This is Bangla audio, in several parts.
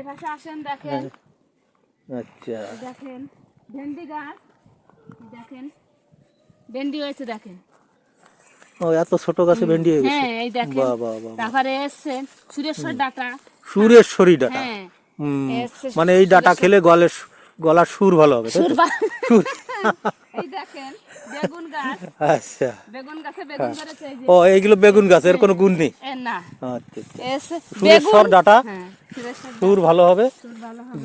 এই পাশে আসেন দেখেন। আচ্ছা দেখেন ভেন্ডি গাছ, দেখেন ভেন্ডি হয়েছে দেখেন। ও এত ছোট গাছে ভেন্ডি হয়ে গেছে। হ্যাঁ এই দেখেন। বাহ বাহ বাহ। তারপরে এসছে সুরেশ্বর ডাটা। সুরেশ্বরী ডাটা। হ্যাঁ এসছে মানে এই ডাটা খেলে গলার সুর ভালো হবে, তাই তো? সুর। এই দেখেন বেগুন গাছ। আচ্ছা বেগুন গাছে বেগুন ধরেছে এই যে। ও এইগুলো বেগুন গাছ, এর কোনো গুণ নেই? না আচ্ছা আচ্ছা। এসে সুরেশ্বর বেগুন। ডাটা, হ্যাঁ সুরেশ্বর সুর ভালো হবে। সুর ভালো হবে।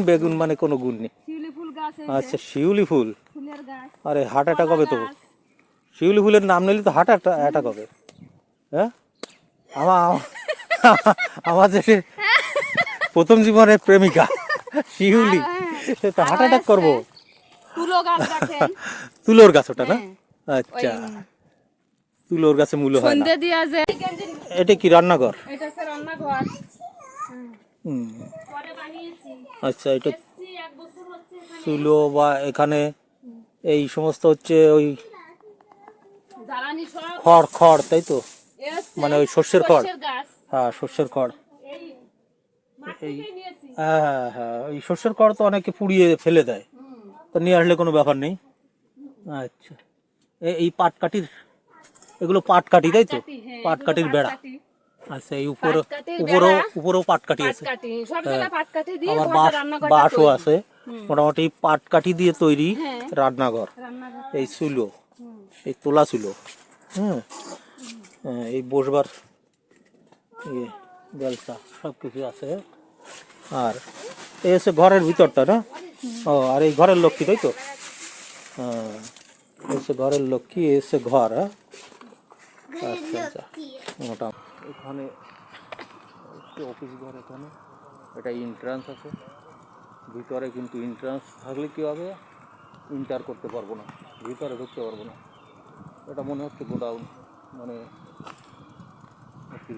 বেগুন মানে কোনো গুণ নেই। শিউলি ফুল গাছ এই যে। আচ্ছা শিউলি ফুল। ফুলের গাছ। আরে হার্ট অ্যাটাক কলা হবে তো। গাছ। শিউলি ফুলের নাম নিলে তো হার্ট অ্যাটাক হবে। হ্যাঁ আমার যে প্রথম জীবনের প্রেমিকা শিউলি, সে তো হার্ট অ্যাটাক করবো। তুলো গাছ দেখেন। তুলোর গাছ ওটা না? ওই আচ্ছা তুলোর গাছে মূল্য হয় না। সন্ধে দিয়া যে। এটা কি রান্নাঘর? এটা হচ্ছে রান্নাঘর। হুম। পরে বানিয়েছি। আচ্ছা এটা এসছি 1 বছর হচ্ছে এখানে। চুলো বা এখানে এই সমস্ত হচ্ছে ওই জ্বালানি সব খড় তাই তো? এসছে মানে ওই শস্যের খড়। সর্ষের গাছ। হ্যাঁ শস্যের খড়। এই মাঠ এই থেকেই নিয়েছি। হ্যাঁ ওই শস্যের খড় তো অনেকে পুড়িয়ে ফেলে দেয়, তো নিয়ে আসলে কোনো ব্যাপার নেই। আচ্ছা এই পাটকাঠির, এগুলো পাটকাঠি তাই তো? হ্যাঁ, পাটকাঠির এগুলো বেড়া। পাটকাঠি। আচ্ছা এই পাটকাঠির বেড়া। উপরেও পাটকাঠি আছে। পাটকাঠি সব জায়গায় পাটকাঠি দিয়ে আবার ঘরটা রান্নাঘরটা বাঁশও তৈরি। আছে। মোটামুটি পাটকাঠি দিয়ে তৈরি হ্যাঁ রান্নাঘর। রান্নাঘর। এই চুলো, এই তোলা চুলো, হ্যাঁ এই বসবার ইয়ে বেলচা সব কিছু আছে। আর এই হচ্ছে ঘরের ভিতরটা না? ও আর এই ঘরের লক্ষ্মী তাই তো? হ্যাঁ এই হচ্ছে ঘরের লক্ষ্মী, এই হচ্ছে ঘর। হ্যাঁ আচ্ছা আচ্ছা মোটামুটি এখানে একটু অফিস ঘর। এখানে এটা এন্ট্রান্স আছে ভিতরে, কিন্তু এন্ট্রান্স থাকলে কী হবে, এন্টার করতে পারবো না, ভিতরে ঢুকতে পারবো না। এটা মনে হচ্ছে গোডাউন, মানে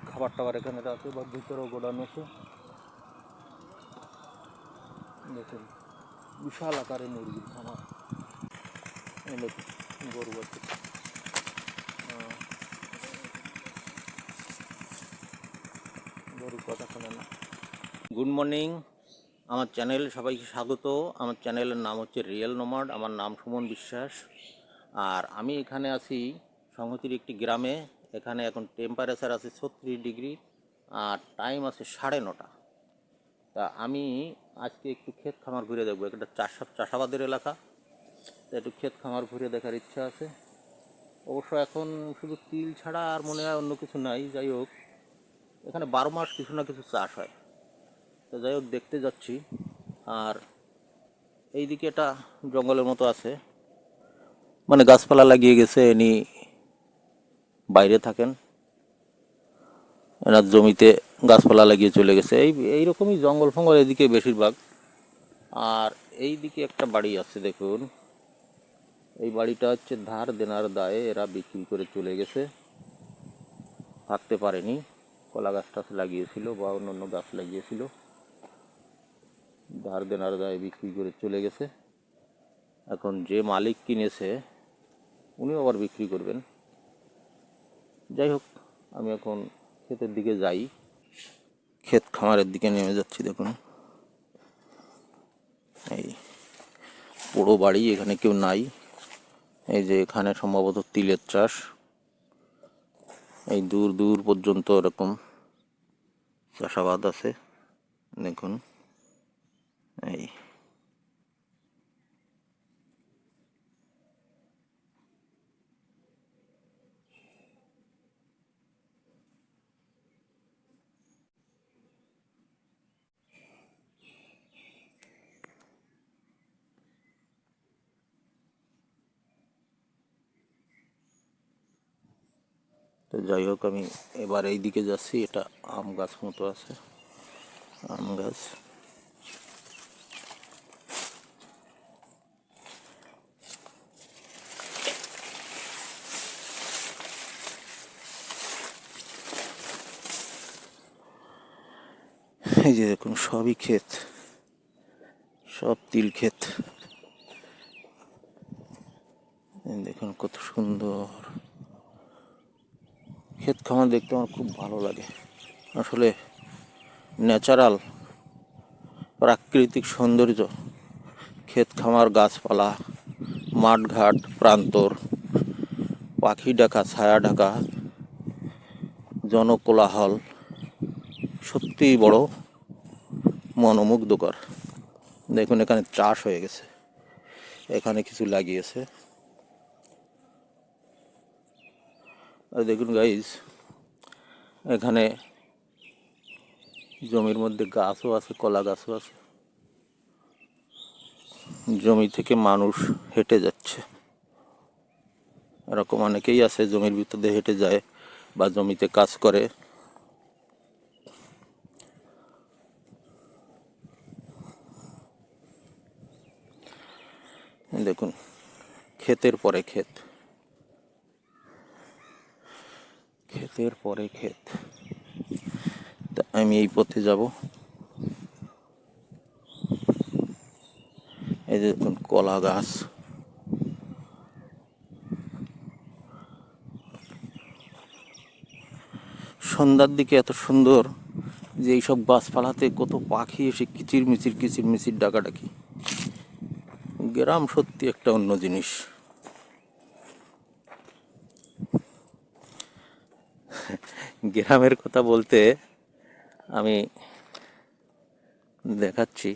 খাবার টাবার এখানে আছে বা ভিতরেও গোডাউন আছে। দেখুন বিশাল আকারে মুরগির খামার, গরু আছে। গরুর কথা শোনে না। গুড মর্নিং, আমার চ্যানেল সবাইকে স্বাগত। আমার চ্যানেলের নাম হচ্ছে রিয়েল নোমাড। আমার নাম সুমন বিশ্বাস। আর আমি এখানে আছি সংহতির একটি গ্রামে। এখানে এখন টেম্পারেচার আছে 36 ডিগ্রি আর টাইম আছে 9:30। তা আমি আজকে একটু ক্ষেত খামার ঘুরে দেখবো। একটা চাষাবাদের এলাকা, তা একটু ক্ষেত খামার ঘুরে দেখার ইচ্ছা আছে। অবশ্য এখন শুধু তিল ছাড়া আর মনে হয় অন্য কিছু নাই। যাই হোক এখানে 12 মাস কিছু না কিছু চাষ হয়। তো যাই হোক দেখতে যাচ্ছি। আর এইদিকে একটা জঙ্গলের মতো আছে, মানে গাছপালা লাগিয়ে গেছে। এনি বাইরে থাকেন, এনার জমিতে গাছপালা লাগিয়ে চলে গেছে। এইরকমই জঙ্গল ফঙ্গল এদিকে বেশিরভাগ। আর এই দিকে একটা বাড়ি আছে দেখুন, এই বাড়িটা হচ্ছে ধার দেনার দায়ে এরা বিক্রি করে চলে গেছে, থাকতে পারেনি। কলা গাছ টাছ লাগিয়েছিল বা অন্য গাছ লাগিয়েছিল, ধার দেনার দায়ে বিক্রি করে চলে গেছে। এখন যে মালিক কিনেছে উনিও আবার বিক্রি করবেন। যাই হোক আমি এখন ক্ষেতের দিকে যাই, ক্ষেত খামারের দিকে নেমে যাচ্ছি। দেখুন এই পুরো বাড়ি, এখানে কেউ নাই। এই যে এখানে সম্ভবত তিলের চাষ, এই দূর দূর পর্যন্ত এরকম চাষাবাদ আছে। দেখুন এই তো যাই হোক আমি এবার এই দিকে যাচ্ছি। এটা আম গাছ মতো আছে, আম গাছ। এই যে দেখুন সবই ক্ষেত, সব তিল ক্ষেত। দেখুন কত সুন্দর ক্ষেত খামার দেখতে আমার খুব ভালো লাগে। আসলে ন্যাচারাল প্রাকৃতিক সৌন্দর্য, ক্ষেত খামার, গাছপালা, মাঠঘাট, প্রান্তর, পাখি ডাকা, ছায়া ঢাকা, জনকোলাহল সত্যিই বড় মনোমুগ্ধকর। দেখুন এখানে চাষ হয়ে গেছে, এখানে কিছু লাগিয়েছে। আর দেখুন গাইজ, এখানে জমির মধ্যে গাছও আছে, কলা গাছও আছে। জমি থেকে মানুষ হেঁটে যাচ্ছে, এরকম অনেকেই আছে জমির ভিতরে হেঁটে যায় বা জমিতে কাজ করে। দেখুন ক্ষেতের পরে ক্ষেত, ক্ষেতের পরে ক্ষেত। তা আমি এই পথে যাব। এই যে দেখুন কলা গাছ, সন্ধ্যার দিকে এত সুন্দর যে এইসব গাছপালাতে কত পাখি এসে কিচির মিচির ডাকাডাকি। গ্রাম সত্যি একটা অন্য জিনিস। গ্রামের কথা বলতে আমি দেখাচ্ছি,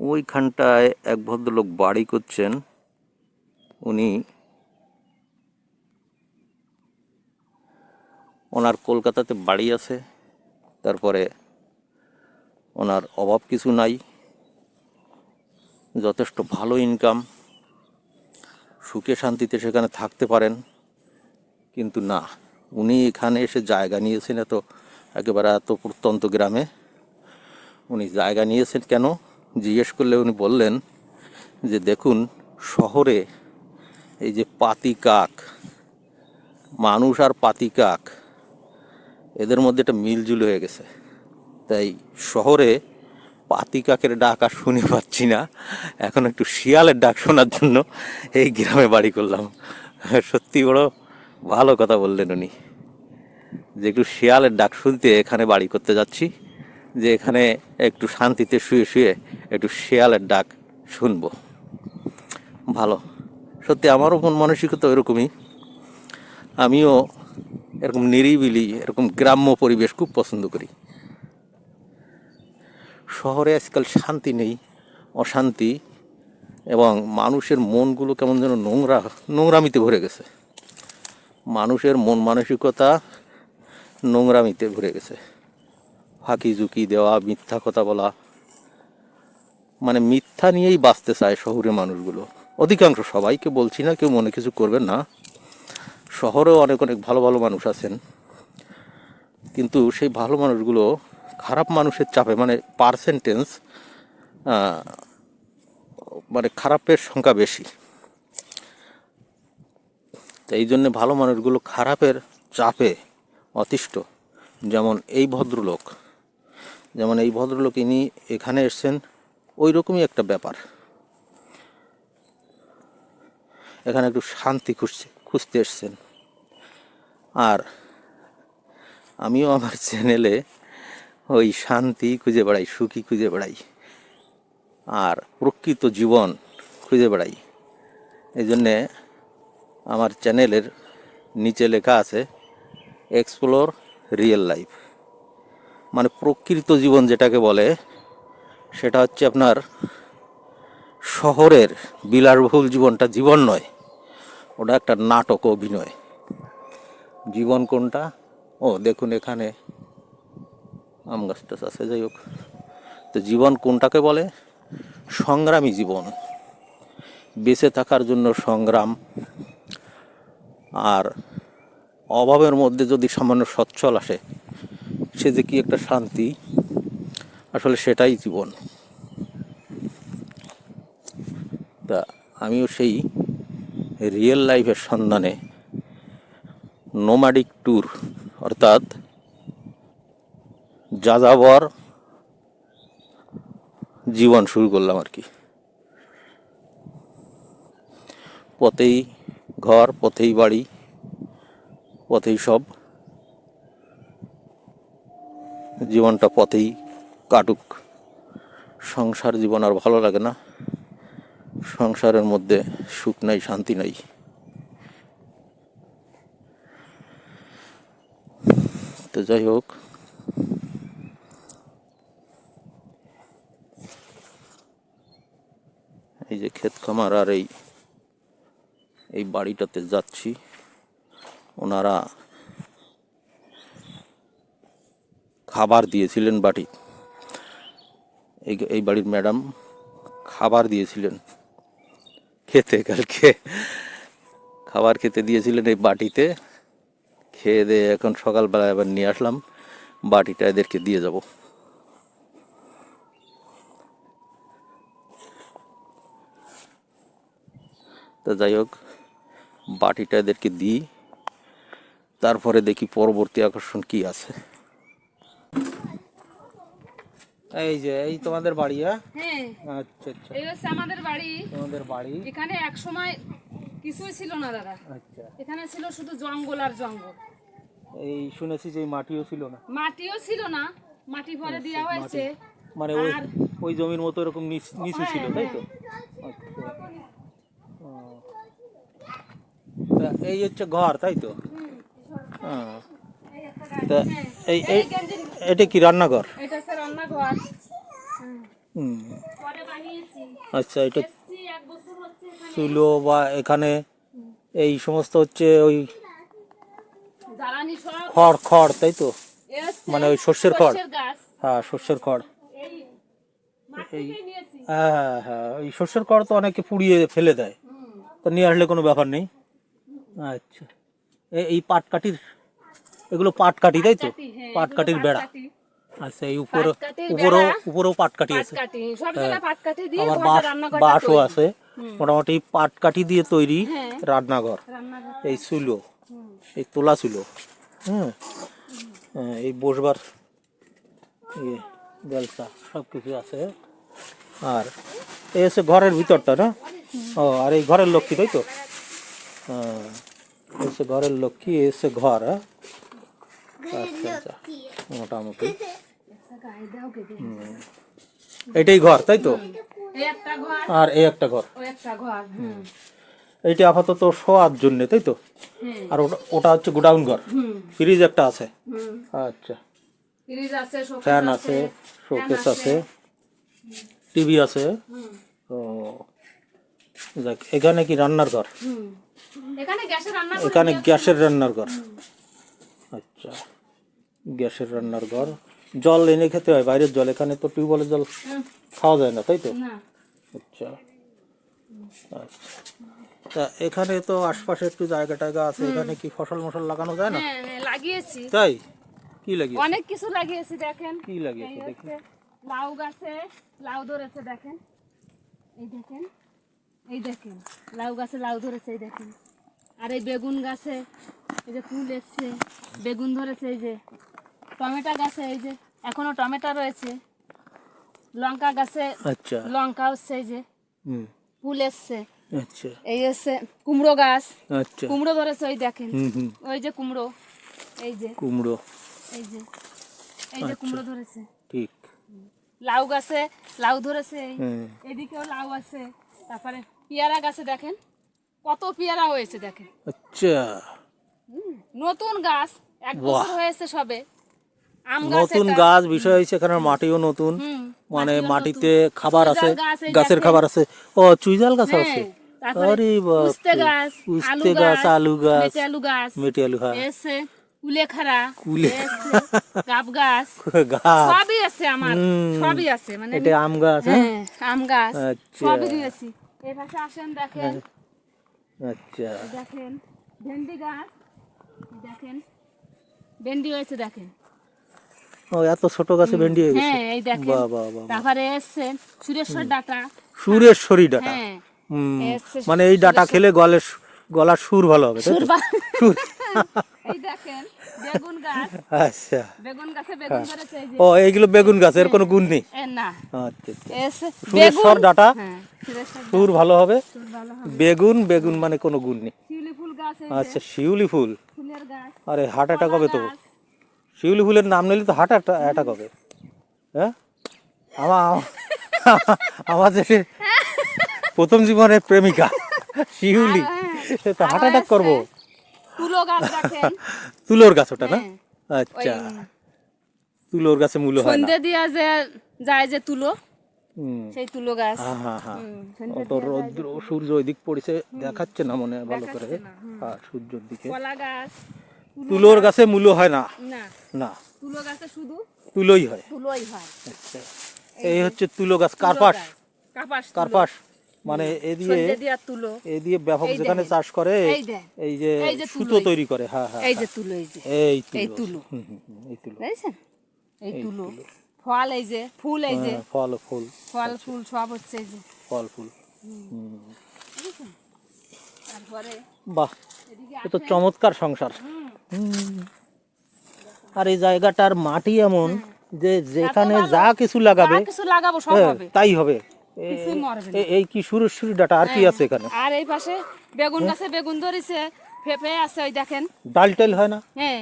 ওইখানটায় এক ভদ্রলোক বাড়ি করছেন। ওনার কলকাতাতে বাড়ি আছে, তারপরে ওনার অভাব কিছু নাই, যথেষ্ট ভালো ইনকাম, সুখে শান্তিতে সেখানে থাকতে পারেন। কিন্তু না, উনি এখানে এসে জায়গা নিয়েছেন একেবারে এত প্রত্যন্ত গ্রামে। উনি জায়গা নিয়েছেন কেন জিজ্ঞেস করলে উনি বললেন যে দেখুন শহরে এই যে পাতি কাক, মানুষ আর পাতি কাক, এদের মধ্যে একটা মিলজুল হয়ে গেছে। তাই শহরে পাতি কাকের ডাক আর শুনে পাচ্ছি না, এখন একটু শিয়ালের ডাক শোনার জন্য এই গ্রামে বাড়ি করলাম। সত্যি বড় ভালো কথা বললেন উনি, যে একটু শিয়ালের ডাক শুনতে এখানে বাড়ি করতে যাচ্ছি, যে এখানে একটু শান্তিতে শুয়ে শুয়ে একটু শিয়ালের ডাক শুনবো। ভালো, সত্যি আমারও মন মানসিকতা এরকমই। আমিও এরকম নিরিবিলি, এরকম গ্রাম্য পরিবেশ খুব পছন্দ করি। শহরে আজকাল শান্তি নেই, অশান্তি, এবং মানুষের মনগুলো কেমন যেন নোংরামিতে ভরে গেছে। মানুষের মন মানসিকতা নোংরামিতে ভরে গেছে। ফাঁকি ঝুঁকি দেওয়া, মিথ্যা কথা বলা, মানে মিথ্যা নিয়েই বাঁচতে চায় শহরের মানুষগুলো অধিকাংশ। সবাইকে বলছি না, কেউ মনে কিছু করবেন না। শহরেও অনেক ভালো ভালো মানুষ আছেন, কিন্তু সেই ভালো মানুষগুলো খারাপ মানুষের চাপে, মানে পার্সেন্টেজ, মানে খারাপের সংখ্যা বেশি। তো এই জন্যে ভালো মানুষগুলো খারাপের চাপে অতিষ্ঠ। যেমন এই ভদ্রলোক ইনি এখানে এসছেন, ওই রকমই একটা ব্যাপার। এখানে একটু শান্তি খুঁজতে এসছেন। আর আমিও আমার চ্যানেলে ওই শান্তি খুঁজে বেড়াই, সুখী খুঁজে বেড়াই, আর প্রকৃত জীবন খুঁজে বেড়াই। এই জন্যে আমার চ্যানেলের নিচে লেখা আছে এক্সপ্লোর রিয়েল লাইফ। মানে প্রকৃত জীবন যেটাকে বলে, সেটা হচ্ছে আপনার শহরের বিলাসবহুল জীবনটা জীবন নয়, ওটা একটা নাটক, অভিনয়। জীবন কোনটা? ও দেখুন এখানে আম গাছ টাছ আছে, যাই হোক। তো জীবন কোনটাকে বলে? সংগ্রামী জীবন, বেঁচে থাকার জন্য সংগ্রাম। আর অভাবের মধ্যে যদি সামান্য সচ্ছল আসে, সে যে কি একটা শান্তি, আসলে সেটাই জীবন। তা আমিও সেই রিয়েল লাইফের সন্ধানে নোম্যাডিক ট্যুর, অর্থাৎ যাযাবর জীবন শুরু করলাম আর কি। পথেই ঘর, পথেই বাড়ি, পথেই সব, জীবনটা পথেই কাটুক। সংসার জীবন আর ভালো লাগে না, সংসারের মধ্যে সুখ নাই, শান্তি নাই। তো যাই হোক, এই যে ক্ষেত খামার আর এই বাড়িটাতে যাচ্ছি। ওনারা খাবার দিয়েছিলেন বাড়ি, এই বাড়ির ম্যাডাম খাবার দিয়েছিলেন খেতে, কালকে খাবার খেতে দিয়েছিলেন এই বাটিতে। খেয়ে দিয়ে এখন সকালবেলা আবার নিয়ে আসলাম, বাটিটা এদেরকে দিয়ে যাব। তো যাই হোক, বাটিটা এদেরকে দিই, তারপরে দেখি পরবর্তী আকর্ষণ কি আছে। এই যে এই তোমাদের বাড়ি? হ্যাঁ, আচ্ছা আচ্ছা, এই হচ্ছে আমাদের বাড়ি। তোমাদের বাড়ি। এখানে এক সময় কিছুই ছিল না দাদা, আচ্ছা, এখানে ছিল শুধু জঙ্গল আর জঙ্গল। এই শুনেছি যে মাটিও ছিল না। মাটিও ছিল না, মাটি ভরে দেওয়া হয়েছে। মানে ওই জমির মতো এরকম নিচু ছিল, তাই তো? আচ্ছা, তা এই হচ্ছে ঘর, তাই তো? তা এটা কি রান্নাঘর? এটা হচ্ছে রান্নাঘর। পরে বানিয়েছি। আচ্ছা, এটা এসছি, 1 বছর হচ্ছে এখানে। চুলো বা এখানে এই সমস্ত হচ্ছে ওই জ্বালানি সব খড়, তাই তো? এ হচ্ছে মানে ওই শস্যের খড়। গাছ। হ্যাঁ, শস্যের খড়। এই মাঠ থেকেই নিয়েছি। হ্যাঁ, ওই শস্যের খড় তো অনেকে পুড়িয়ে ফেলে দেয়, তো নিয়ে আসলে কোনো ব্যাপার নেই। আচ্ছা, এই পাটকাঠির, এগুলো পাটকাঠি, তাই তো? হ্যাঁ, পাটকাঠির বেড়া। পাটকাঠি। আচ্ছা, এই পাটকাঠির বেড়া, উপরেও পাটকাঠি আছে। পাটকাঠি, সব জায়গায় পাটকাঠি দিয়ে আবার ঘরটা রান্নাঘরটা বাঁশও তৈরি। আছে। মোটামুটি পাটকাঠি দিয়ে তৈরি হ্যাঁ। রান্নাঘর। রান্নাঘর। এই চুলো, এই তোলা চুলো, হ্যাঁ, এই বসবার বেলচা সব কিছু আছে। আর এই হচ্ছে ঘরের ভিতরটা, না? ও, আর এই ঘরের লক্ষ্মী, তাই তো? হ্যাঁ, এই হচ্ছে ঘরের লক্ষ্মী, এই হচ্ছে ঘর। আচ্ছা আচ্ছা, মোটামুটি এটাই ঘর, তাই তো? এই একটা ঘর, আর এই একটা ঘর। ওই একটা ঘর। এইটা আপাতত শোয়ার জন্য, তাই তো? আর ওটা হচ্ছে গোডাউন ঘর। ফ্রিজ একটা আছে। আচ্ছা, ফ্রিজ আছে, শোকেস ফ্যান আছে, আছে, শোকেস আছে, টিভি আছে। ও, দেখ, এখানে কি রান্নার ঘর? এখানে গ্যাসের রান্না করে এখানে দিয়েছে। গ্যাসের রান্নার ঘর। আচ্ছা, গ্যাসের রান্নার ঘর। জল এনে খেতে হয়, বাইরের জল। এখানে তো টিউবওয়েলের জল খাওয়া যায় না, তাই তো? না, আচ্ছা আচ্ছা, তা এখানে তো আশপাশে একটু জায়গা টায়গা আছে, এখানে কি ফসল মশল লাগানো যায় না? হ্যাঁ, লাগিয়েছি। তাই? কি লাগিয়েছে? অনেক কিছু লাগিয়েছি, দেখেন। কি লাগিয়েছে এই দেখি? হচ্ছে লাউ গাছে লাউ ধরেছে, দেখেন। এই দেখেন, এই দেখেন, লাউ গাছে লাউ ধরেছে, এই দেখেন। আর এই বেগুন গাছে এই যে ফুল এসছে, বেগুন ধরেছে। এই যে টমেটো গাছে, এই যে এখনো টমেটো রয়েছে। লঙ্কা গাছে আচ্ছা, লঙ্কা হচ্ছে, এই যে ফুল এসছে। আচ্ছা এই হচ্ছে কুমড়ো গাছ, আচ্ছা, কুমড়ো ধরেছে, ওই দেখেন। হুম, ওই যে কুমড়ো, এই যে কুমড়ো। এই যে এই যে কুমড়ো ধরেছে। ঠিক। লাউ গাছে লাউ ধরেছে, হুম। এদিকেও লাউ আছে। তারপরে পেয়ারা গাছে দেখেন কত পেয়ারা হয়েছে, দেখেন। আচ্ছা, নতুন গাছ, 1 বছর হয়েছে সবে। আম গাছ, নতুন গাছ বিষয় হয়েছে, এখানে মাটিও নতুন, মানে মাটিতে খাবার আছে, গাছের খাবার আছে। ও, চুইঝাল গাছ আছে। আরে উস্তে বাপ, গাছ, উস্তে গাছ, আলু গাছ, মেটে আলু গাছ, মেটে আলু, হ্যাঁ, এসে কুলেখাড়া, কুলে গাব গাছ, গাছ। সবই আছে আমার, সবই আছে। মানে এটা আম গাছ, হ্যাঁ, আম গাছ, আচ্ছা। সবই দিয়েছি। এই পাশে আসেন, দেখেন। আচ্ছা, দেখেন ভেন্ডি গাছ, দেখেন ভেন্ডি হয়েছে, দেখেন। ও, এত ছোট গাছে ভেন্ডি হয়ে গেছে। হ্যাঁ, এই দেখেন। বাহ বাহ বাহ। তারপরে এসছে সুরেশ্বর ডাটা। সুরেশ্বরী ডাটা। হ্যাঁ, এসছে মানে এই ডাটা খেলে গলার সুর ভালো হবে, তাই তো? সুর। এই দেখেন বেগুন গাছ, আচ্ছা, বেগুন গাছে বেগুন ধরেছে, এই যে। ও, এইগুলো বেগুন গাছ, এর কোনো গুণ নেই? না, আচ্ছা আচ্ছা, এসছে সুরেশ্বর ডাটা, হ্যাঁ, সুরেশ্বর সুর ভালো হবে। ফুল ভালো হবে। বেগুন মানে কোনো গুণ নেই। শিউলি ফুল গাছ, এই যে আচ্ছা, শিউলি ফুল। ফুলে ফুলের গাছ, আরে হার্ট অ্যাটাক কলা হবে তো, গাছ। শিউলি ফুলের নাম নিলে তো হার্ট অ্যাটাক হবে। হ্যাঁ, আমার আমার যে প্রথম জীবনের প্রেমিকা শিউলি, সে তো হার্ট অ্যাটাক করবো। তুলো গাছ দেখেন, তুলোর গাছ ওটা না? হ্যাঁ। আচ্ছা, তুলোর গাছে মূল্য হয় না। সন্ধ্যে দিয়া যে যায় যে তুলো, হুম, সেই তুলো গাছ। হ্যাঁ হ্যাঁ হ্যাঁ। সন্ধ্যে অত দিয়া যায় যে রৌদ্র সূর্য ওইদিক পড়েছে, দেখাচ্ছে না মনে হয় ভালো করে। দেখাচ্ছে না, হ্যাঁ, সূর্যের দিকে। কলা গাছ, তুলোর গাছে মূল্য হয় না, না, না, তুলো গাছে শুধু তুলোই হয়। তুলোই হয়। আচ্ছা, এই হচ্ছে তুলো গাছ, তুলো কার্পাস। গাছ, কার্পাস তুলো। কার্পাস মানে এ দিয়ে, সন্ধ্যে দিয়া তুলো, এ দিয়ে ব্যাপক এই যেখানে দেখেন, চাষ করে, এই দেখ, এই যে এই যে সুতো তুলো, তৈরি করে। হ্যাঁ হ্যাঁ, এই যে তুলো, এই যে এই এই তুলো। তুলো, হুম হুম হুম, এই তুলো। বুঝেছেন? এই তুলো, ফল এই যে, ফুল এই যে, হ্যাঁ, ফল ফুল, ফল ফুল সব হচ্ছে এই যে, ফল ফুল। বুঝেছেন? তারপরে বাহ, এদিকে এ তো চমৎকার সংসার। হুম। আর এই জায়গাটার মাটি এমন যে যেখানে ভালো। যা কিছু লাগাবে, যা কিছু লাগাবো সব হ্যাঁ, হবে, তাই হবে। কিছুই মরবে না। এই কি সুরসুরি ডাটা, আর কি আছে এখানে? আর এই পাশে বেগুন গাছে বেগুন ধরেছে, পেঁপে আছে, ওই দেখেন। ডাল টাল হয় না? হ্যাঁ,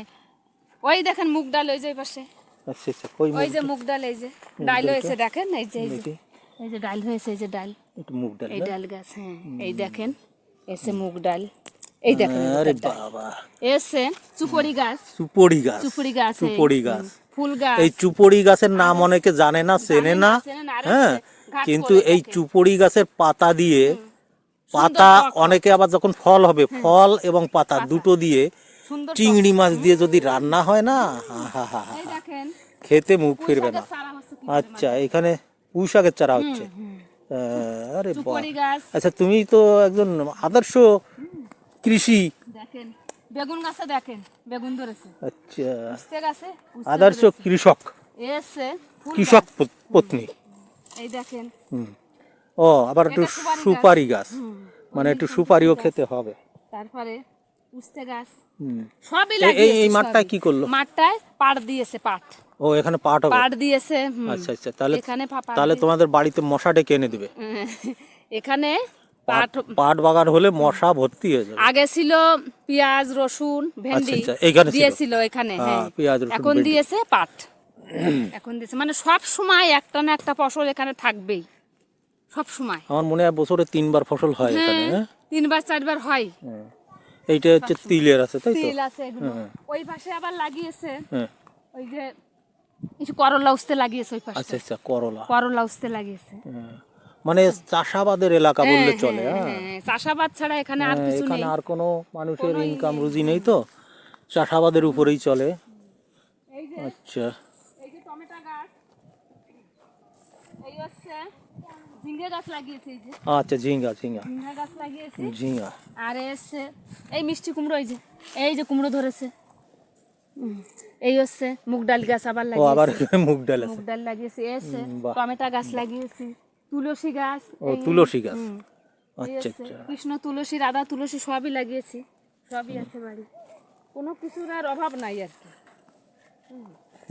ওই দেখেন মুগ ডাল, ওই যে এই পাশে, আচ্ছা আচ্ছা, কই ওই মুগ যে মুগ ডাল, এই যে ডাল হয়েছে দেখেন, এই যে, এই যে, দেখি, এই যে ডাল হয়েছে, এই যে ডাল, একটু মুগ ডাল এই না? ডাল গাছ, হ্যাঁ, এই দেখেন এসে মুগ ডাল, এই দেখেন এই আরে মুগের ডাল। বাবা, এসে চুপড়ি গাছ, চুপড়ি গাছ, চুপড়ি গাছ, এই, চুপড়ি গাছ। ফুল গাছ, এই চুপড়ি গাছের নাম অনেকে জানে না, চেনে না। চেনে না, আর হ্যাঁ, হচ্ছে ঘাট কিন্তু করে এই থাকে। চুপড়ি গাছের পাতা দিয়ে, পাতা অনেকে আবার যখন ফল হবে, ফল এবং পাতা দুটো দিয়ে সুন্দর চিংড়ি মাছ দিয়ে যদি রান্না হয় না, হা হা হা, এই দেখেন খেতে মুখ ফিরবে না। সারা হচ্ছে কি আচ্ছা, এখানে পুঁই শাকের চারা হচ্ছে। আরে বাহ, চুপড়ি গাছ, আচ্ছা, তুমি তো একজন আদর্শ কৃষি। দেখেন বেগুন গাছে দেখেন বেগুন ধরেছে, আচ্ছা, উস্তে গাছে উস্তে আদর্শ ধরেছে। কৃষক, এসে ফুল কৃষক গাছ, পত্নী। এই দেখেন, হুম। ও, আবার একটু এটা সুপারি গাছ। সুপারি গাছ, মানে ওই একটু দেখুন সুপারিও ফুল গাছ। খেতে হবে। তারপরে উস্তে গাছ, হুম। সবই এই লাগিয়েছে। এই মাঠটায় সবই। কি করলো? মাঠটায় পাট দিয়েছে, পাট, ও, এখানে পাট হবে। পাট দিয়েছে। আচ্ছা আচ্ছা, তাহলে এখানে পাট তাহলে তোমাদের বাড়িতে মশা ডেকে এনে দিবে। এখানে পাট পাট পাট বাগান হলে মশা ভর্তি হয়ে যাবে। আগে ছিল পেঁয়াজ রসুন ভেন্ডি, আচ্ছা, এইখানে ছিল। দিয়েছিল এখানে, হ্যাঁ, হ্যাঁ, পেঁয়াজ, রসুন, এখন ভেন্ডি। দিয়েছে পাট, এখন দিয়েছে, মানে সব সময় একটা না একটা ফসল এখানে থাকবেই, সব সময়। আমার মনে হয় বছরে 3বার ফসল হয় এখানে। হ্যাঁ? 3বার 4বার হয়। এইটা হচ্ছে তিলের আছে, তাই তো? তিল আছে এগুলো, ওই পাশে আবার লাগিয়েছে, হ্যাঁ। ওই যে কিছু করলা উস্তে লাগিয়েছে, ওই পাশে আচ্ছা আচ্ছা, করলা। করলা উস্তে লাগিয়েছে। মানে চাষাবাদের এলাকা বললে চলে। হ্যাঁ, হ্যাঁ, চাষাবাদ ছাড়া এখানে আর কিছু এখানে নেই। আর কোনো মানুষের ইনকাম রুজি নেই, তো চাষাবাদের উপরেই চলে। এই যে, আচ্ছা, এই যে টমেটো গাছ, এই হচ্ছে ঝিঙ্গে গাছ লাগিয়েছে, এই যে আচ্ছা, ঝিঙ্গা ঝিঙ্গা ঝিঙ্গা গাছ লাগিয়েছি। ঝিঙ্গা। আর এসছে এই মিষ্টি কুমড়ো, এই যে কুমড়ো ধরেছে। এই হচ্ছে মুগ ডাল গাছ আবার ও, আবার লাগিয়েছি, মুগ ডাল আছে। মুগ ডাল লাগিয়েছি। এসছে বাহ। টমেটো গাছ লাগিয়েছি, তুলসী গাছ, ও, তুলসী গাছ। এই আচ্ছা হচ্ছে আচ্ছা, কৃষ্ণ তুলসী, রাধা তুলসী সবই লাগিয়েছি, সবই আছে বাড়ি, কোনো কিছুর আর অভাব নাই আর কি।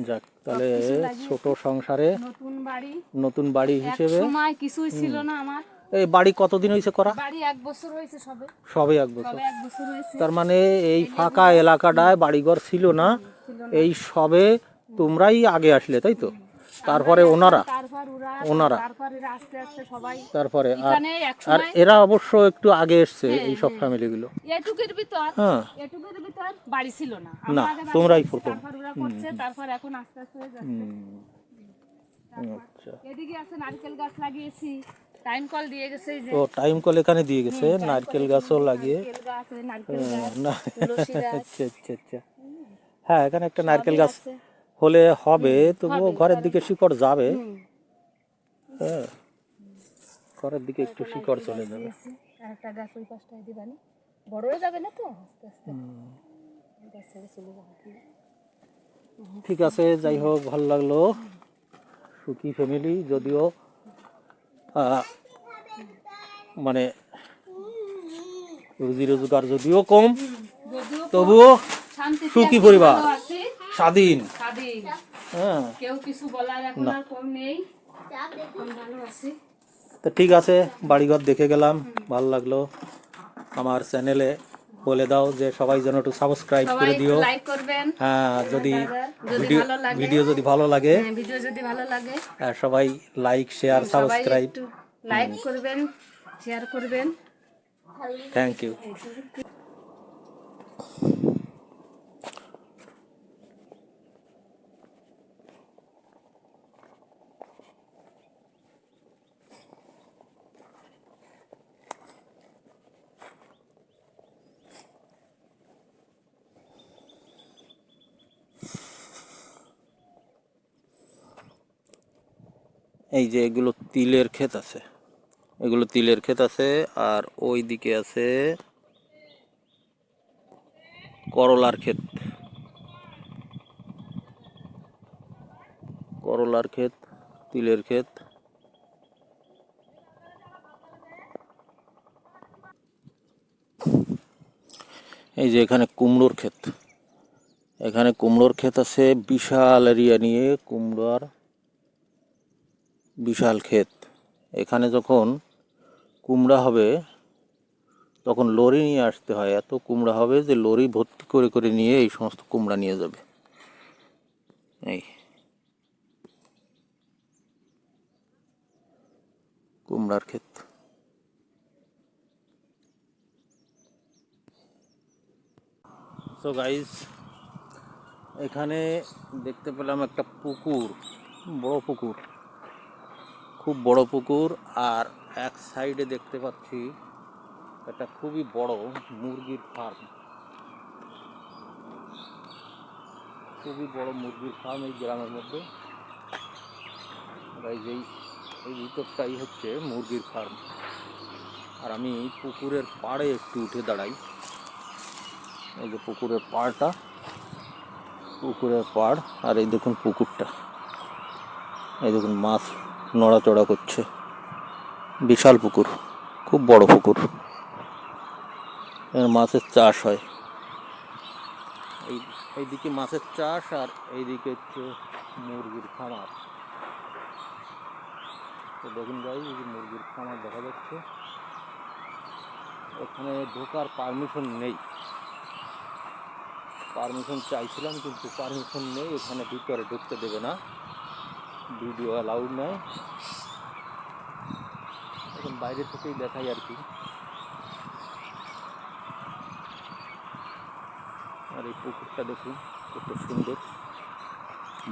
যাক, তাহলে সবকিছু লাগিয়েছি। ছোট সংসারে নতুন বাড়ি, নতুন বাড়ি এক হিসেবে। সময় কিছুই ছিল না আমার। এই বাড়ি কতদিন হয়েছে করা? বাড়ি 1 বছর হয়েছে সবে, সবে 1 বছর। সবে 1 বছর হয়েছে। তার মানে এই ফাঁকা এলাকাটায় বাড়িঘর ছিল না, ছিল না। এই সবে তোমরাই আগে আসলে, তাই তো? তারপরে ওনারা, তারপর ওনারা। তারপর এরা আস্তে আস্তে সবাই তারপরে আর এখানে এক আর সময় এরা অবশ্য একটু আগে এসছে, এই সব ফ্যামিলিগুলো। এটুকুর ভিতর, হ্যাঁ, এটুকুর ভিতর বাড়ি ছিল না। না, আমরা আগে বাড়ি তোমরাই করছি, প্রথম। তারপর ওরা করছে, তারপর এখন আস্তে আস্তে হয়ে যাচ্ছে। আচ্ছা, এদিকে আছে নারকেল গাছ লাগিয়েছি, টাইম কল দিয়ে গেছে, এই যে ও, টাইম কল এখানে দিয়ে গেছে, নারকেল গাছও লাগিয়ে। নারকেল গাছ, ওই নারকেল গাছ, না, তুলসী গাছ, আচ্ছা আচ্ছা আচ্ছা, হ্যাঁ, এখানে একটা নারকেল সবই গাছ আছে। হলে হবে, তবুও ঘরের দিকে শিকড় যাবে। হ্যাঁ, ঘরের দিকে একটু শিকড় চলে যাবে। আর একটা গাছ ওই পাশটায় দিবানি, বড় হয়ে যাবে না তো আস্তে আস্তে গাছ ছেড়ে চলে যাবে। ঠিক আছে, যাই হোক, ভালো লাগলো। সুখী ফ্যামিলি, যদিও মানে রুজি রোজগার যদিও কম, যদিও তবুও শান্তিতে সুখী আছি, পরিবার, ভালো আছি, স্বাধীন। স্বাধীন, হ্যাঁ, কেউ কিছু বলার এখন আর কম নেই, এখন ভালো আছি। তো ঠিক আছে, বাড়িঘর দেখে গেলাম, ভালো লাগলো। আমার চ্যানেলে বলে দাও যে সবাই যেন একটু সাবস্ক্রাইব সবাই করে দিও। লাইক করবেন। হ্যাঁ, যদি যদি ভিডিও ভালো লাগে, ভিডিও যদি ভালো লাগে, ভিডিও যদি ভালো লাগে সবাই লাইক শেয়ার সবাই সাবস্ক্রাইব। একটু লাইক করবেন, শেয়ার করবেন। Thank you. এই যে এগুলো তিলের ক্ষেত আছে, এগুলো তিলের ক্ষেত আছে, আর ওই দিকে আছে করলার ক্ষেত, করলার ক্ষেত, তিলের ক্ষেত। এই যে এখানে কুমড়োর ক্ষেত, এখানে কুমড়োর ক্ষেত আছে, বিশাল এরিয়া নিয়ে কুমড়োর বিশাল ক্ষেত। এখানে যখন কুমড়া হবে তখন লরি নিয়ে আসতে হয়, এত কুমড়া হবে যে লরি ভর্তি করে করে নিয়ে এই সমস্ত কুমড়া নিয়ে যাবে। এই কুমড়ার ক্ষেত। সো গাইস, এখানে দেখতে পেলাম একটা পুকুর, বড় পুকুর, খুব বড় পুকুর। আর এক সাইডে দেখতে পাচ্ছি একটা খুবই বড় মুরগির ফার্ম, খুবই বড় মুরগির ফার্ম এই গ্রামের মধ্যে। গাইস, এই ভিতরটাই হচ্ছে মুরগির ফার্ম। আর আমি পুকুরের পাড়ে একটু উঠে দাঁড়াই। এই যে পুকুরের পাড়টা, পুকুরের পাড়, আর এই দেখুন পুকুরটা, এই দেখুন মাছ নড়াচড়া করছে। বিশাল পুকুর, খুব বড় পুকুর, এর মাছের চাষ হয়। এইদিকে মাছের চাষ, আর এইদিকে হচ্ছে মুরগির খামার। তো দেখুন গাইস, এই যে মুরগির খামার দেখা যাচ্ছে। এখানে ঢোকার পারমিশন নেই, পারমিশন চাইছিলাম কিন্তু পারমিশন নেই, এখানে ভিতরে ঢুকতে দেবে না, ভিডিও অ্যালাউড নয়। এখন বাইরে থেকেই দেখাই আর কি। আর এই পুকুরটা দেখুন কত সুন্দর,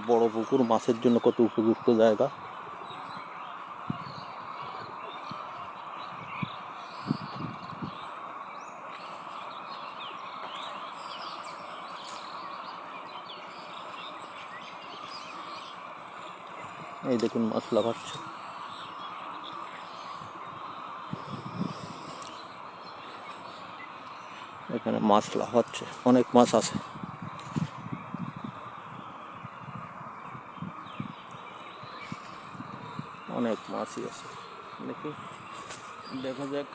বড় পুকুর, মাছের জন্য কত উপযুক্ত জায়গা। এই দেখুন মাছ লাফাচ্ছে। এখানে মাছ লাফাচ্ছে, অনেক মাছ আছে। অনেক মাছই আছে, দেখি দেখা যাক।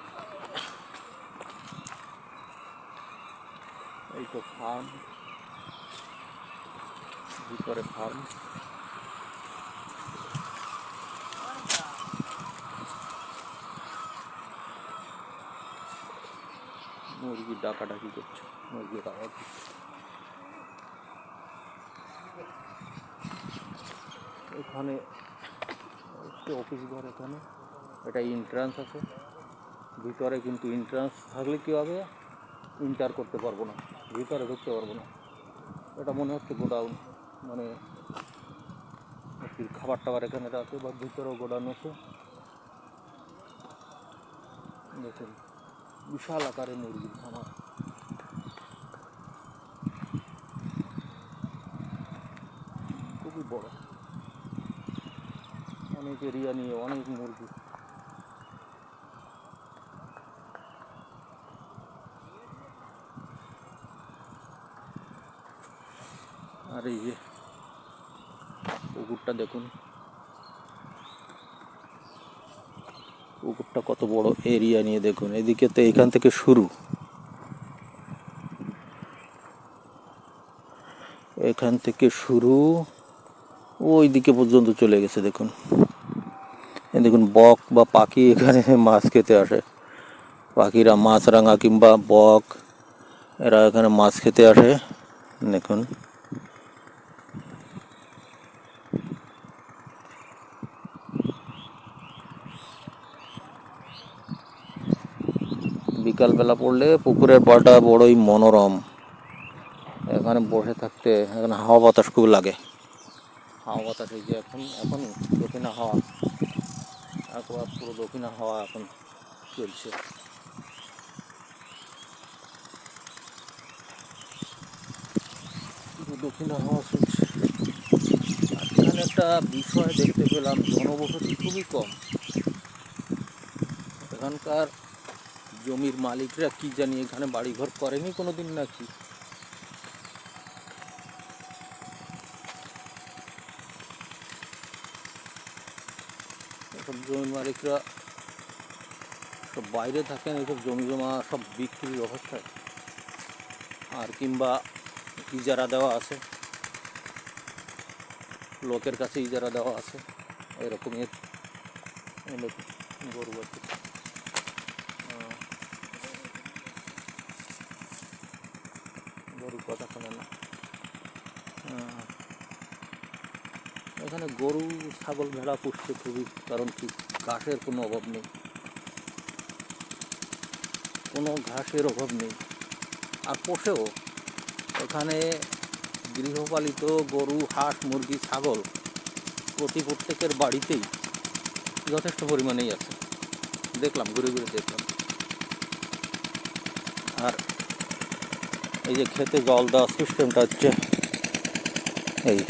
এই তো ফার্ম, ভিতরে ফার্ম। মুরগি ডাকাডাকি করছে, মুরগির আওয়াজ হচ্ছে। এখানে অফিস ঘর, এখানে এটা এন্ট্রান্স আছে ভিতরে, কিন্তু এন্ট্রান্স থাকলে কী হবে, এন্টার করতে পারবো না, ভিতরে ঢুকতে পারবো না। এটা মনে হচ্ছে গোডাউন, মানে খাবার টাবার এখানে রাখে, বা ভিতরেও গোডাউন আছে। দেখুন বিশাল আকারে মুরগির খামার, খুবই বড়, অনেক এরিয়া নিয়ে অনেক মুরগি। আর এই যে পুকুরটা দেখুন, পুকুরটা কত বড় এরিয়া নিয়ে, দেখুন এদিকে তো এখান থেকে শুরু, এখান থেকে শুরু ওই দিকে পর্যন্ত চলে গেছে। দেখুন এই দেখুন বক বা পাখি এখানে মাছ খেতে আসে, পাখিরা মাছরাঙা কিংবা বক এরা এখানে মাছ খেতে আসে। দেখুন বিকালবেলা পড়লে পুকুরের পাড়টা বড়ই মনোরম। এখানে বসে থাকতে এখানে হাওয়া বাতাস খুব লাগে। হাওয়া বাতাস এই যে এখন এখন দক্ষিণা হাওয়া, একবার পুরো দক্ষিণা হাওয়া এখন চলছে। পুরো দক্ষিণা হাওয়া চলছে। আর এখানে একটা বিষয় দেখতে পেলাম, জনবসতি খুবই কম। এখানকার জমির মালিকরা কি জানি এখানে বাড়িঘর করেনি কোনোদিন নাকি। এসব জমির মালিকরা সব বাইরে থাকেন, এসব জমি জমা সব বিক্রির অবস্থায়, আর কিংবা ইজারা দেওয়া আছে, লোকের কাছে ইজারা দেওয়া আছে, এরকমের গরু আছে। গরুর কথা শোনে না। এখানে গরু ছাগল ভেড়া পুষছে খুবই, কারণ কি ঘাসের কোনো অভাব নেই, কোনো ঘাসের অভাব নেই। আর পোষেও এখানে গৃহপালিত গরু, হাঁস, মুরগি, ছাগল প্রত্যেকের বাড়িতেই যথেষ্ট পরিমাণেই আছে। দেখলাম, ঘুরে ঘুরে দেখলাম। আর এই যে খেতে জল দেওয়ার সিস্টেমটা হচ্ছে এই,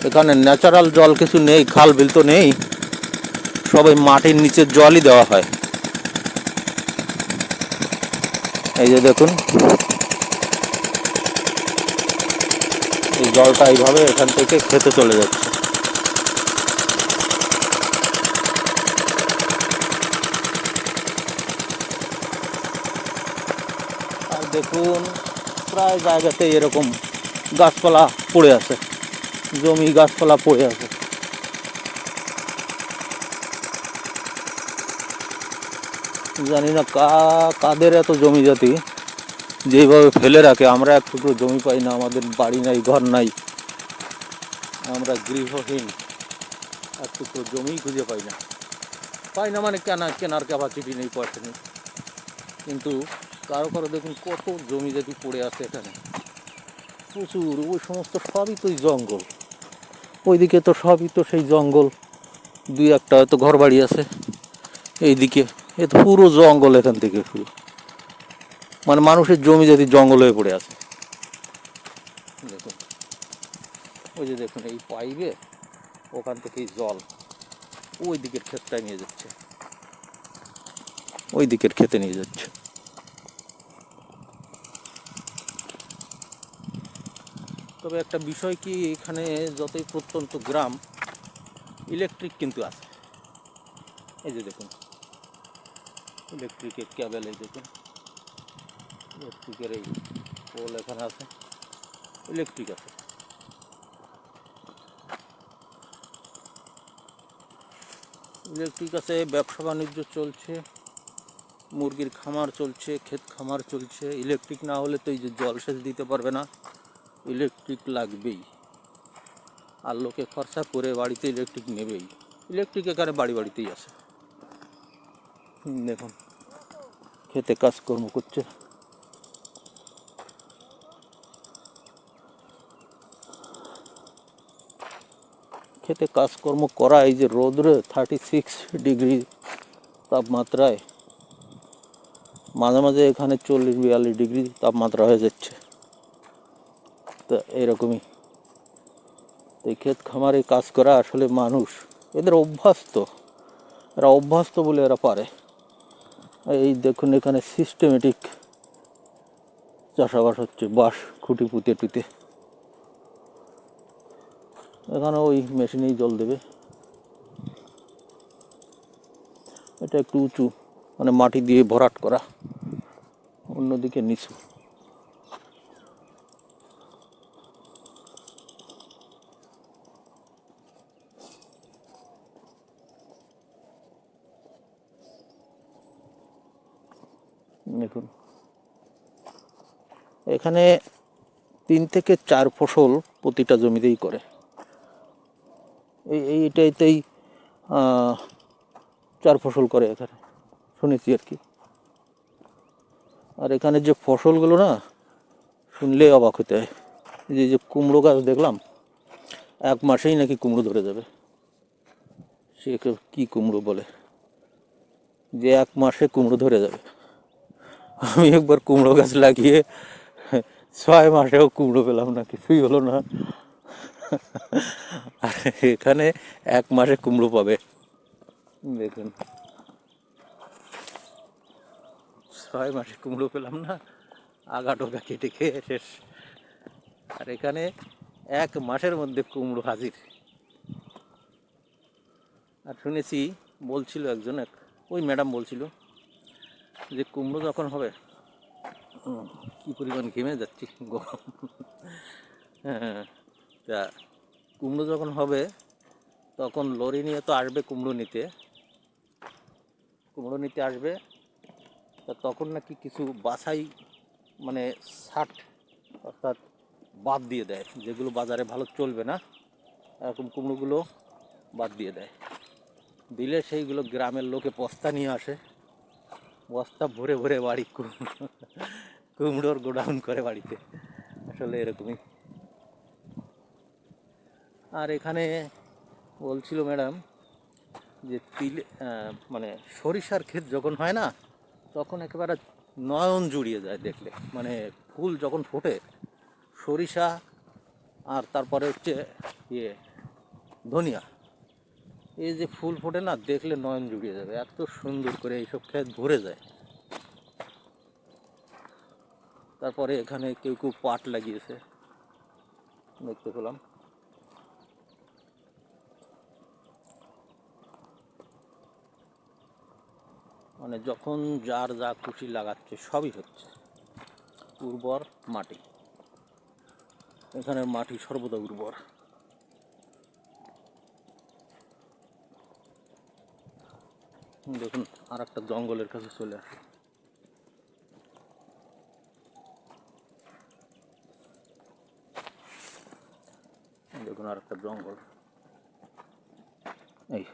এখানে ন্যাচারাল জল কিছু নেই, খাল বিল তো নেই, সবাই মাটির নিচের জলই দেওয়া হয়। এই যে দেখুন, এই জলটা এইভাবে এখান থেকে খেতে চলে যাচ্ছে। আর দেখুন প্রায় জায়গাতে এরকম গাছপালা পড়ে আছে, জমি গাছপালা পড়ে আছে। জানি না কাদের এত জমি জাতি যেভাবে ফেলে রাখে। আমরা এক টুকরো জমি পাই না, আমাদের বাড়ি নাই, ঘর নাই, আমরা গৃহহীন, এক টুকরো জমিই খুঁজে পাই না। পাই না মানে কেনার ক্যাপাসিটি নেই, পয়সা নেই। কিন্তু কারো কারো দেখুন কত জমি জাতি পড়ে আছে এখানে, প্রচুর। ওই সমস্ত সবই তো জঙ্গল, ওইদিকে তো সবই তো সেই জঙ্গল, দুই একটা হয়তো ঘর বাড়ি আছে। এইদিকে এ তো পুরো জঙ্গল, এখান থেকে শুরু, মানে মানুষের জমি জাতি জঙ্গল হয়ে পড়ে আছে। দেখুন ওই যে দেখুন, এই পাইপে ওখান থেকেই জল ওই দিকের ক্ষেতটায় নিয়ে যাচ্ছে, ওই দিকের খেতে নিয়ে যাচ্ছে। তবে একটা বিষয় কি, এখানে যতই প্রত্যন্ত গ্রাম, ইলেকট্রিক কিন্তু আছে। এই যে দেখুন ইলেকট্রিকের ক্যাবেল, এই দেখুন ইলেকট্রিকের এই পোল এখানে আছে, ইলেকট্রিক আছে। ইলেকট্রিক আছে, ব্যবসা বাণিজ্য চলছে, মুরগির খামার চলছে, ক্ষেত খামার চলছে। ইলেকট্রিক না হলে তো এই যে জলসেচ দিতে পারবে না, ইলেকট্রিক লাগবেই। আর লোকে খরচা করে বাড়িতে ইলেকট্রিক নেবেই। ইলেকট্রিক এখানে বাড়ি বাড়িতেই আছে। দেখুন খেতে কাজকর্ম করছে। খেতে কাজকর্ম করা, এই যে রোদ্রে 36 ডিগ্রি তাপমাত্রায়, মাঝে মাঝে এখানে 40-42 ডিগ্রি তাপমাত্রা হয়ে যাচ্ছে। তো এইরকমই এই ক্ষেত খামারে কাজ করা আসলে মানুষ, এদের অভ্যস্ত, এরা অভ্যস্ত বলে এরা পারে। এই দেখুন এখানে সিস্টেমেটিক চাষাবাস হচ্ছে, বাঁশ খুঁটি পুঁতে টুতে। এখানে ওই মেশিনেই জল দেবে। এটা একটু উঁচু, মানে মাটি দিয়ে ভরাট করা, অন্যদিকে নিচু। দেখুন এখানে 3 থেকে 4 ফসল প্রতিটা জমিতেই করে। এইটাইতেই 4 ফসল করে এখানে শুনেছি আর কি। আর এখানে যে ফসলগুলো না শুনলে অবাক হতে হয়। এই যে কুমড়ো গাছ দেখলাম, 1 মাসেই নাকি কুমড়ো ধরে যাবে। সে কি কুমড়ো বলে যে 1 মাসে কুমড়ো ধরে যাবে। আমি একবার কুমড়ো গাছ লাগিয়ে 6 মাসেও কুমড়ো পেলাম না, কিছুই হলো না। আর এখানে 1 মাসে কুমড়ো পাবে। দেখুন 6 মাসে কুমড়ো পেলাম না, আগা টোকা কেটে খেয়ে শেষ। আর এখানে 1 মাসের মধ্যে কুমড়ো হাজির। আর শুনেছি বলছিল একজন, ওই ম্যাডাম বলছিল যে কুমড়ো যখন হবে, কী পরিমাণ ঘেমে যাচ্ছি, গরম। হ্যাঁ, তা কুমড়ো যখন হবে তখন লরি নিয়ে তো আসবে কুমড়ো নিতে আসবে। তা তখন নাকি কিছু বাছাই মানে ছাট অর্থাৎ বাদ দিয়ে দেয়, যেগুলো বাজারে ভালো চলবে না এরকম কুমড়োগুলো বাদ দিয়ে দেয়। দিলে সেইগুলো গ্রামের লোকে বস্তা নিয়ে আসে, বস্তা ভরে ভরে বাড়ি কুমড়োর গোডাউন করে বাড়িতে। আসলে এরকমই। আর এখানে বলছিল ম্যাডাম যে মানে সরিষার ক্ষেত যখন হয় না, তখন একেবারে নয়ন জুড়িয়ে যায় দেখলে। মানে ফুল যখন ফোটে সরিষা আর তারপরে হচ্ছে ধনিয়া, এই যে ফুল ফোটে না, দেখলে নয়ন জুড়িয়ে যাবে, এত সুন্দর করে এইসব ক্ষেত ভরে যায়। তারপরে এখানে কেউ কেউ পাট লাগিয়েছে দেখতে পেলাম। মানে যখন যার যা খুশি লাগাচ্ছে সবই হচ্ছে। উর্বর মাটি, এখানের মাটি সর্বদা উর্বর। দেখুন আর একটা জঙ্গলের কাছে চলে আসে। দেখুন আর একটা জঙ্গল, এই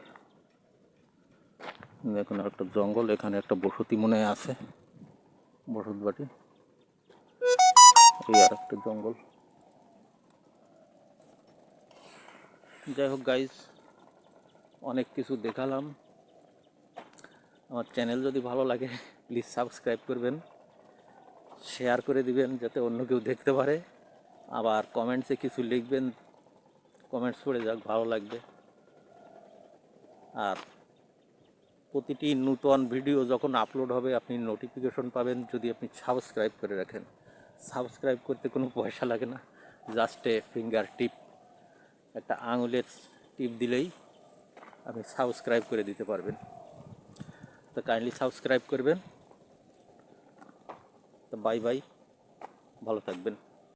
দেখুন আর একটা জঙ্গল। এখানে একটা বসতি মনে হয় আছে, বসত বাটি। এই আর একটা জঙ্গল। যাই হোক গাইজ, অনেক কিছু দেখালাম। আমার চ্যানেল যদি ভালো লাগে প্লিজ সাবস্ক্রাইব করবেন, শেয়ার করে দিবেন যাতে অন্য কেউ দেখতে পারে। আবার কমেন্টসে কিছু লিখবেন, কমেন্টস পড়ে যাক, ভালো লাগবে। আর প্রতিটি নূতন ভিডিও যখন আপলোড হবে আপনি নোটিফিকেশন পাবেন যদি আপনি সাবস্ক্রাইব করে রাখেন। সাবস্ক্রাইব করতে কোনো পয়সা লাগে না, জাস্ট ফিঙ্গার টিপ, একটা আঙুলের টিপ দিলেই আপনি সাবস্ক্রাইব করে দিতে পারবেন। তো কাইন্ডলি সাবস্ক্রাইব করবেন। তো বাই বাই, ভালো থাকবেন।